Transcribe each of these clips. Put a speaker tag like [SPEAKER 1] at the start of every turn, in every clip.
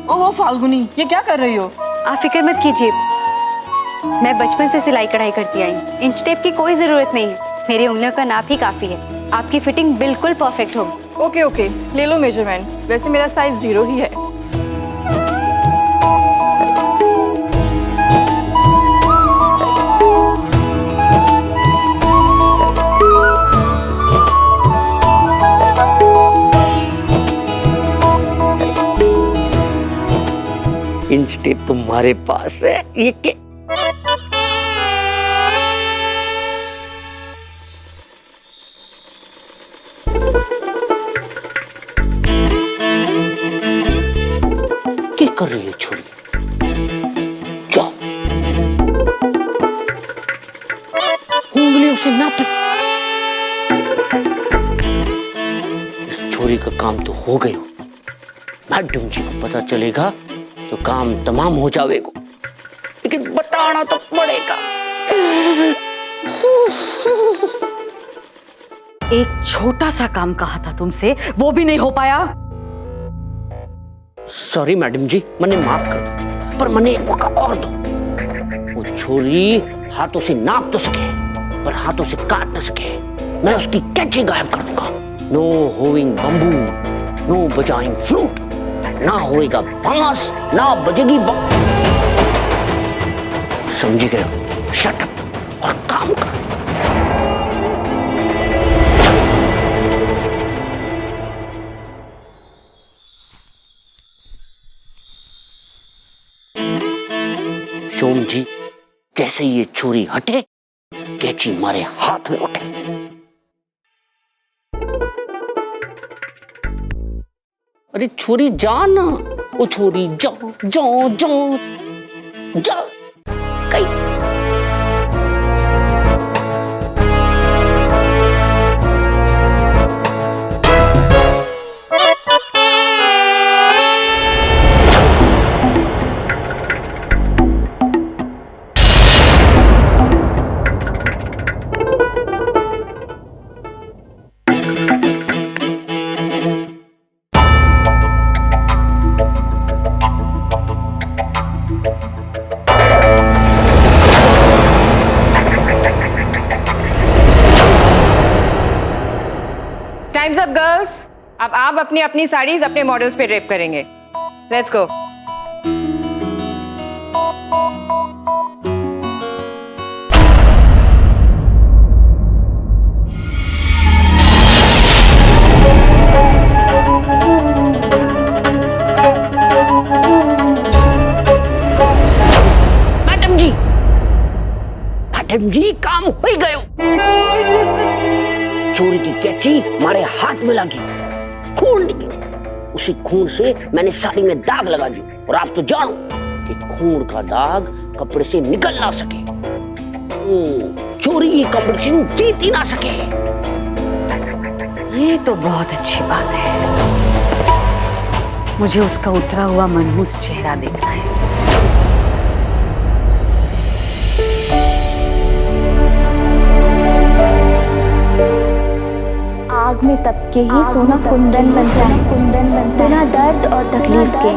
[SPEAKER 1] ओह फाल्गुनी, ये क्या कर रही हो?
[SPEAKER 2] आप फिक्र मत कीजिए, मैं बचपन से सिलाई कढ़ाई करती आई, इंच टेप की कोई जरूरत नहीं है। मेरी उंगलियों का नाप ही काफी है। आपकी फिटिंग बिल्कुल परफेक्ट होगी।
[SPEAKER 1] ओके ओके, ले लो मेजरमेंट। वैसे मेरा साइज 0 ही है।
[SPEAKER 3] इंच टेप तुम्हारे पास है, ये क्या? क्या कर रही है छोरी? जाओ उंगलियों से नाप। इस छोरी का काम तो हो गयो। मैडम जी को पता चलेगा तो काम तमाम हो जाएगा, लेकिन बताना तो पड़ेगा।
[SPEAKER 4] एक छोटा सा काम कहा था तुमसे, वो भी नहीं हो पाया।
[SPEAKER 3] सॉरी मैडम जी, मने माफ कर दो, पर मने एक मौका और दो। वो छोरी हाथों से नाप तो सके, पर हाथों से काट न सके। मैं उसकी कैची गायब कर दूंगा। नो होइंग बम्बू, नो बजाइंग फ्लूट, ना होएगा बांस, ना बजेगी समझ गए? शट अप और काम कर। सोम जी, जैसे ये छुरी हटे, कैची मारे हाथ में उठे। अरे छोरी जा ना, ओ छोरी जाओ जाओ जाओ जा कहीं।
[SPEAKER 5] टाइम्स अप गर्ल्स, अब आप अपनी अपनी साड़ीज अपने मॉडल्स पे ड्रेप करेंगे। Let's go.
[SPEAKER 3] मैडम जी काम हो ही गयो। चोरी की कैची हमारे हाथ में लगी, खून निकला। उसी खून से मैंने साड़ी में दाग लगा दी, और आप तो जानो कि खून का दाग कपड़े से निकल ना सके, चोरी की कंपटीशन जीत ही ना सके।
[SPEAKER 4] ये तो बहुत अच्छी बात है। मुझे उसका उतरा हुआ मनहूस चेहरा देखना है।
[SPEAKER 6] आग में तप के ही सोना कुंदन बनता है, बिना दर्द और तकलीफ के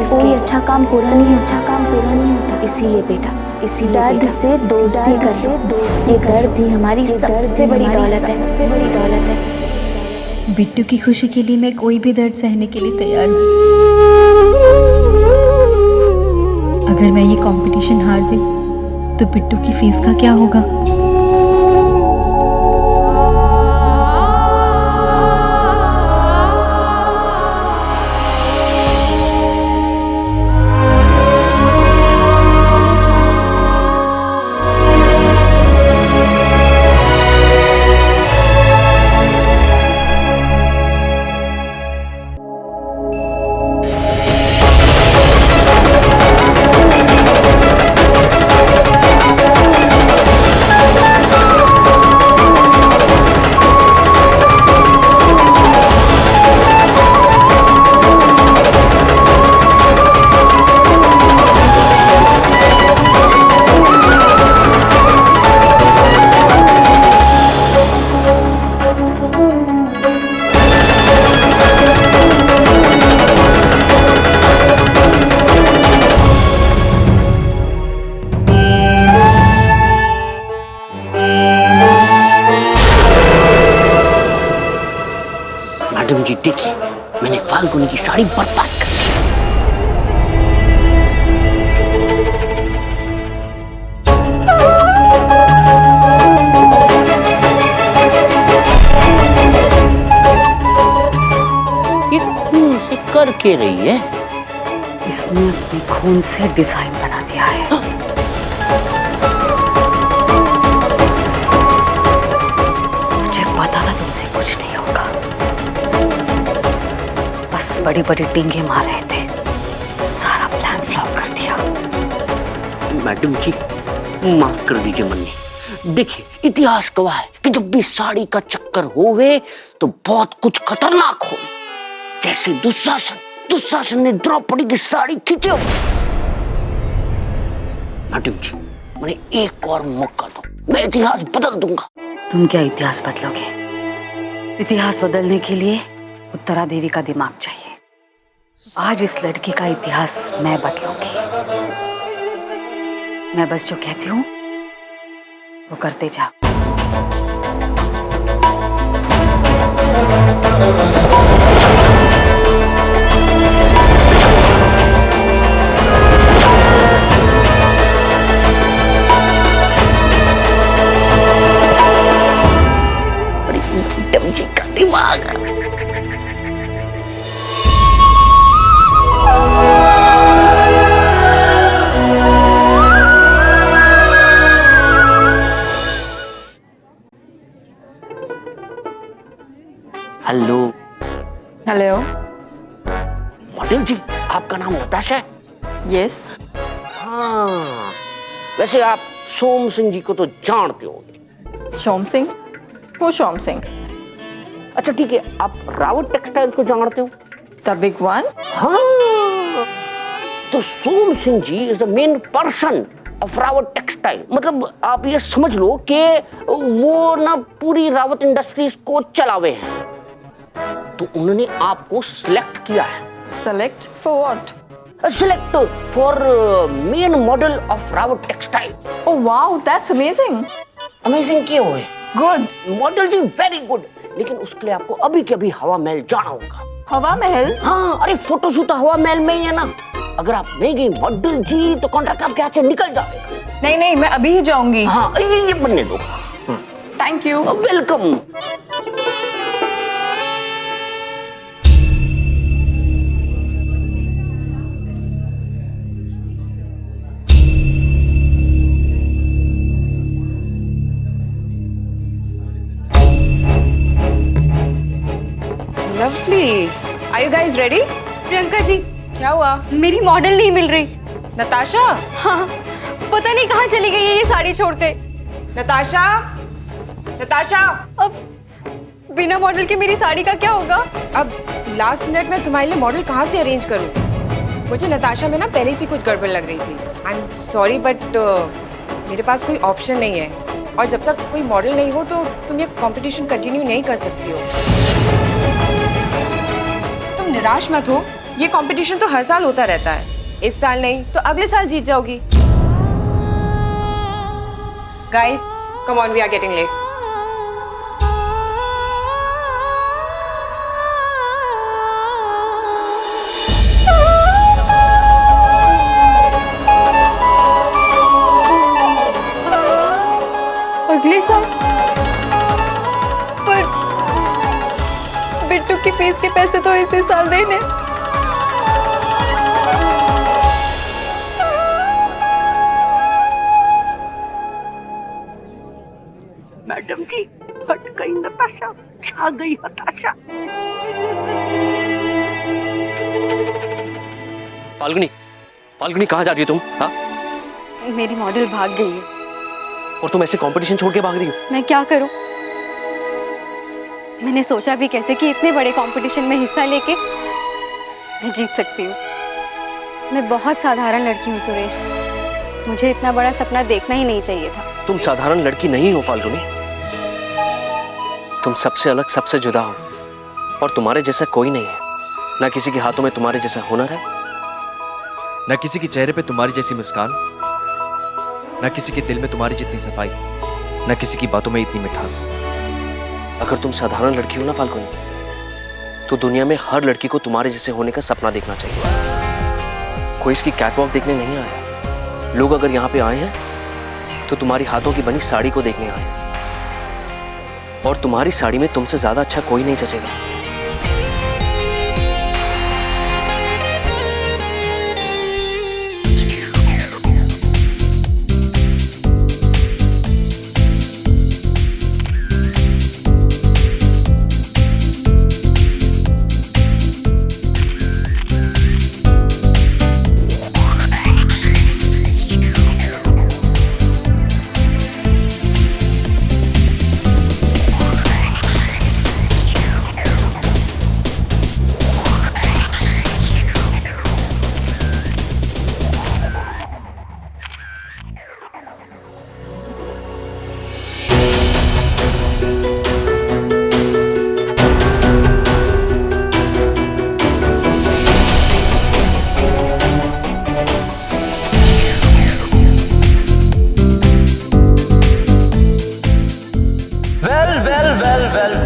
[SPEAKER 6] कोई अच्छा काम पूरा नहीं होता। इसीलिए बेटा, इसी दर्द से दोस्ती करें। ये दर्द ही हमारी सबसे बड़ी दौलत है।
[SPEAKER 7] बिट्टू की खुशी के लिए मैं कोई भी दर्द सहने के लिए तैयार हूँ। अगर मैं ये कंपटीशन हार गई तो बिट्टू की फीस का क्या होगा?
[SPEAKER 3] मैडम जी देखिए, मैंने फाल्गुनी की साड़ी बर्बाद कर दी। ये खून से कर के रही है?
[SPEAKER 4] इसने अपने खून से डिजाइन बना दिया है। मुझे पता था तुमसे कुछ नहीं होगा, बस बड़ी बड़ी टींगे मार रहे थे, सारा प्लान फ्लॉप कर दिया।
[SPEAKER 3] मैडम जी माफ कर दीजिए मन्नी। देखिए इतिहास गवाह है कि जब भी साड़ी का चक्कर होवे तो बहुत कुछ खतरनाक हो, जैसे दुशासन ने द्रौपदी की साड़ी खींचे। मैडम जी मुझे एक और मौका दो, मैं इतिहास बदल दूंगा।
[SPEAKER 4] तुम क्या इतिहास बदलोगे? इतिहास बदलने के लिए उत्तरा देवी का दिमाग चाहिए। आज इस लड़की का इतिहास मैं बदलूंगी। मैं बस जो कहती हूँ वो करते जाओ।
[SPEAKER 3] मैडम जी का दिमाग हेलो।
[SPEAKER 1] हेलो।
[SPEAKER 3] मॉडल जी आपका नाम नताशा है?
[SPEAKER 1] यस।
[SPEAKER 3] हाँ, वैसे आप सोम सिंह जी को तो जानते होंगे।
[SPEAKER 1] शोम सिंह? वो शोम सिंह?
[SPEAKER 3] अच्छा ठीक है, आप रावत टेक्सटाइल्स को जानते हो?
[SPEAKER 1] The big one?
[SPEAKER 3] हाँ, तो Som Singh ji is the main person of Rawat textile. मतलब आप ये समझ लो कि वो ना पूरी रावत इंडस्ट्रीज को चलावे हैं, तो उन्होंने आपको सिलेक्ट किया है।
[SPEAKER 1] Select for what?
[SPEAKER 3] Select for main model of Rawat textile.
[SPEAKER 1] Oh wow, that's amazing.
[SPEAKER 3] Amazing क्यों है?
[SPEAKER 1] Good.
[SPEAKER 3] मॉडल जी वेरी गुड, लेकिन उसके लिए आपको अभी के अभी हवा महल जाना होगा।
[SPEAKER 1] हवा महल?
[SPEAKER 3] हाँ, अरे फोटोशूट हवा महल में ही है ना। अगर आप नहीं गई मॉडल जी तो कॉन्ट्रैक्ट आपके हाथ से निकल जाएगा।
[SPEAKER 1] नहीं नहीं, मैं अभी ही जाऊंगी।
[SPEAKER 3] हाँ ये बनने दो।
[SPEAKER 1] Thank you.
[SPEAKER 3] Welcome.
[SPEAKER 5] Lovely. Are you guys ready?
[SPEAKER 2] Priyanka ji,
[SPEAKER 5] क्या हुआ?
[SPEAKER 2] मेरी मॉडल नहीं मिल रही।
[SPEAKER 5] नताशा?
[SPEAKER 2] हाँ, पता नहीं कहाँ चली गई है ये साड़ी छोड़ के।
[SPEAKER 5] नताशा? नताशा?
[SPEAKER 2] अब बिना मॉडल के मेरी साड़ी का क्या होगा?
[SPEAKER 5] अब लास्ट मिनट में तुम्हारे लिए मॉडल कहाँ से अरेंज करूँ? मुझे नताशा में ना पहले से कुछ गड़बड़ लग रही थी। आई एम सॉरी बट मेरे पास कोई ऑप्शन नहीं है, और जब तक कोई मॉडल नहीं हो तो तुम ये कंपटीशन कंटिन्यू नहीं कर सकती हो। तुम निराश मत हो, ये कंपटीशन तो हर साल होता रहता है। इस साल नहीं तो अगले साल जीत जाओगी। Guys come on, we are getting late.
[SPEAKER 2] अगले साल? पर बिट्टू की फीस के पैसे तो इसी साल देने।
[SPEAKER 3] मैडम जी हट गई नताशा, छा गई हताशा।
[SPEAKER 8] फाल्गुनी, फाल्गुनी कहाँ जा रही हो तुम? हाँ,
[SPEAKER 2] मेरी मॉडल भाग गई है।
[SPEAKER 8] और तुम ऐसे कंपटीशन छोड़ के भाग रही हो?
[SPEAKER 2] मैं क्या करूं? मैंने सोचा भी कैसे कि इतने बड़े कंपटीशन में हिस्सा लेके मैं जीत सकती हूँ। मैं बहुत साधारण लड़की हूँ सुरेश, मुझे इतना बड़ा सपना देखना ही नहीं चाहिए था।
[SPEAKER 8] तुम साधारण लड़की नहीं हो फाल्गुनी, तुम सबसे अलग, सबसे जुदा हो, और तुम्हारे जैसा कोई नहीं है। ना किसी के हाथों में तुम्हारे जैसा हुनर है,
[SPEAKER 9] ना किसी के चेहरे पे तुम्हारी जैसी मुस्कान, ना किसी के दिल में तुम्हारी जितनी सफाई, ना किसी की बातों में इतनी मिठास।
[SPEAKER 8] अगर तुम साधारण लड़की हो ना फाल्गुनी, तो दुनिया में हर लड़की को तुम्हारे जैसे होने का सपना देखना चाहिए। कोई इसकी कैटवॉक देखने नहीं आया। लोग अगर यहाँ पे आए हैं तो तुम्हारी हाथों की बनी साड़ी को देखने आए हैं। और तुम्हारी साड़ी में तुमसे ज्यादा अच्छा कोई नहीं जचेगा।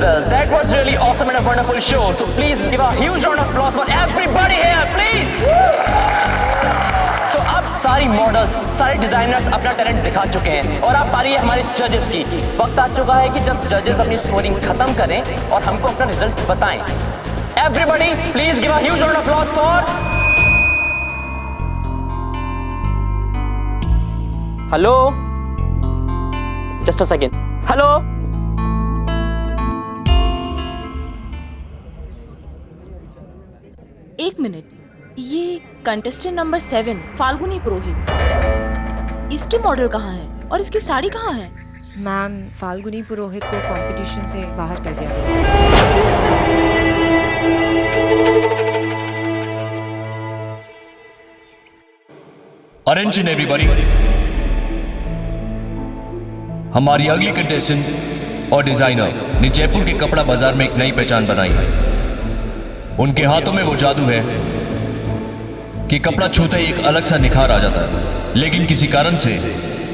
[SPEAKER 10] Well, that was really awesome and a wonderful show. So please give a huge round of applause for everybody here, please. So अब सारी मॉडल्स, सारे डिजाइनर्स अपना टैलेंट दिखा चुके हैं और अब बारी है हमारे जजेस की। वक्त आ चुका है कि जब जजेस अपनी स्कोरिंग खत्म करें और हमको अपना रिजल्ट्स बताएं। Everybody, please give a huge round of applause for. Hello. Just a second. Hello.
[SPEAKER 11] एक मिनट, ये कंटेस्टेंट नंबर 7 फाल्गुनी पुरोहित, इसके मॉडल कहाँ है और इसकी साड़ी कहाँ है?
[SPEAKER 5] मैम, फाल्गुनी पुरोहित को कंपटीशन से बाहर कर दिया गया।
[SPEAKER 12] Attention everybody. हमारी अगली कंटेस्टेंट और डिजाइनर ने जयपुर के कपड़ा बाजार में एक नई पहचान बनाई है। उनके हाथों में वो जादू है कि कपड़ा छूते ही एक अलग सा निखार आ जाता है, लेकिन किसी कारण से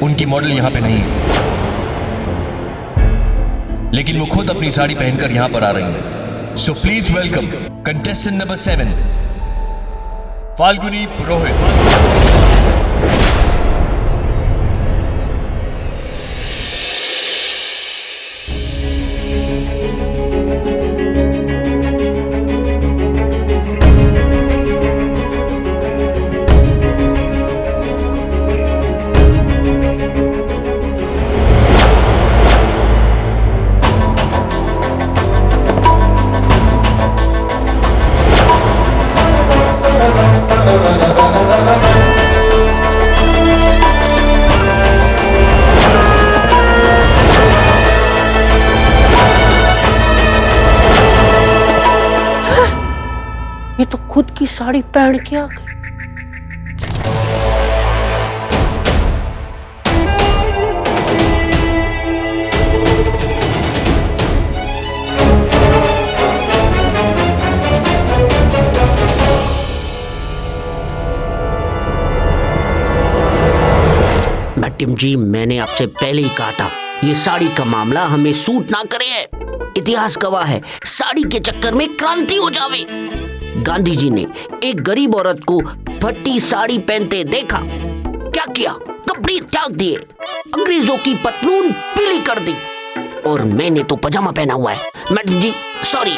[SPEAKER 12] उनकी मॉडल यहां पे नहीं है, लेकिन वो खुद अपनी साड़ी पहनकर यहां पर आ रही है। So please welcome contestant number 7 Falguni Purohit.
[SPEAKER 3] ये तो खुद की साड़ी पहन के आ गई। मैडम जी, मैंने आपसे पहले ही कहा था ये साड़ी का मामला हमें सूट ना करे। इतिहास गवाह है, साड़ी के चक्कर में क्रांति हो जावे। गांधी जी ने एक गरीब औरत को फटी साड़ी पहनते देखा, क्या किया? कपड़े त्याग दिए, अंग्रेजों की पतलून पीली कर दी, और मैंने तो पजामा पहना हुआ है। Madam ji sorry.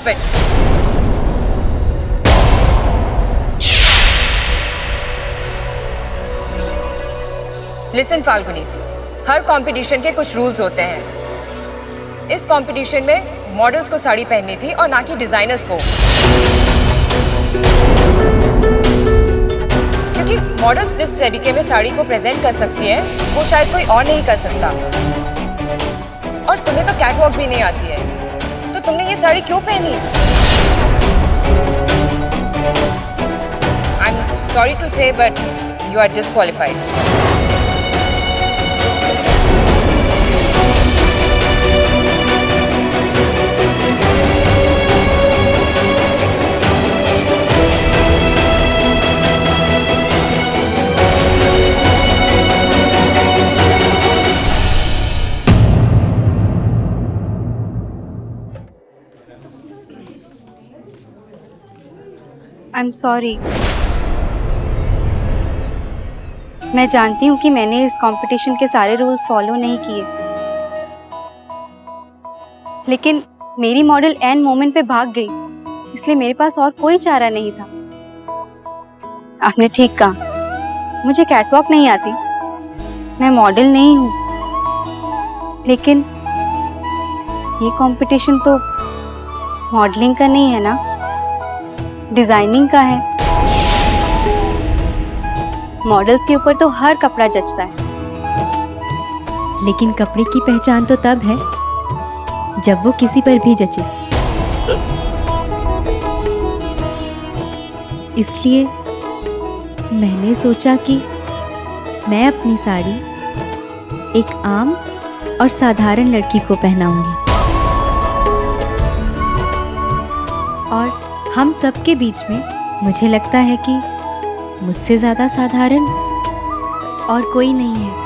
[SPEAKER 5] Stop it. Listen Falguni, हर कंपटीशन के कुछ रूल्स होते हैं। इस कंपटीशन में मॉडल्स को साड़ी पहननी थी और ना कि डिजाइनर्स को, क्योंकि मॉडल्स जिस तरीके में साड़ी को प्रेजेंट कर सकती है वो शायद कोई और नहीं कर सकता। और तुम्हें तो कैटवॉक भी नहीं आती है, तो तुमने ये साड़ी क्यों पहनी? I am sorry to say but you are disqualified.
[SPEAKER 2] I am sorry. मैं जानती हूँ कि मैंने इस कंपटीशन के सारे रूल्स फॉलो नहीं किए, लेकिन मेरी मॉडल एंड मोमेंट पे भाग गई, इसलिए मेरे पास और कोई चारा नहीं था। आपने ठीक कहा, मुझे कैटवॉक नहीं आती, मैं मॉडल नहीं हूँ, लेकिन ये कंपटीशन तो मॉडलिंग का नहीं है ना, डिजाइनिंग का है। मॉडल्स के ऊपर तो हर कपड़ा जचता है।
[SPEAKER 7] लेकिन कपड़े की पहचान तो तब है जब वो किसी पर भी जचे। इसलिए मैंने सोचा कि मैं अपनी साड़ी एक आम और साधारण लड़की को पहनाऊंगी, और हम सबके बीच में मुझे लगता है कि मुझसे ज़्यादा साधारण और कोई नहीं है।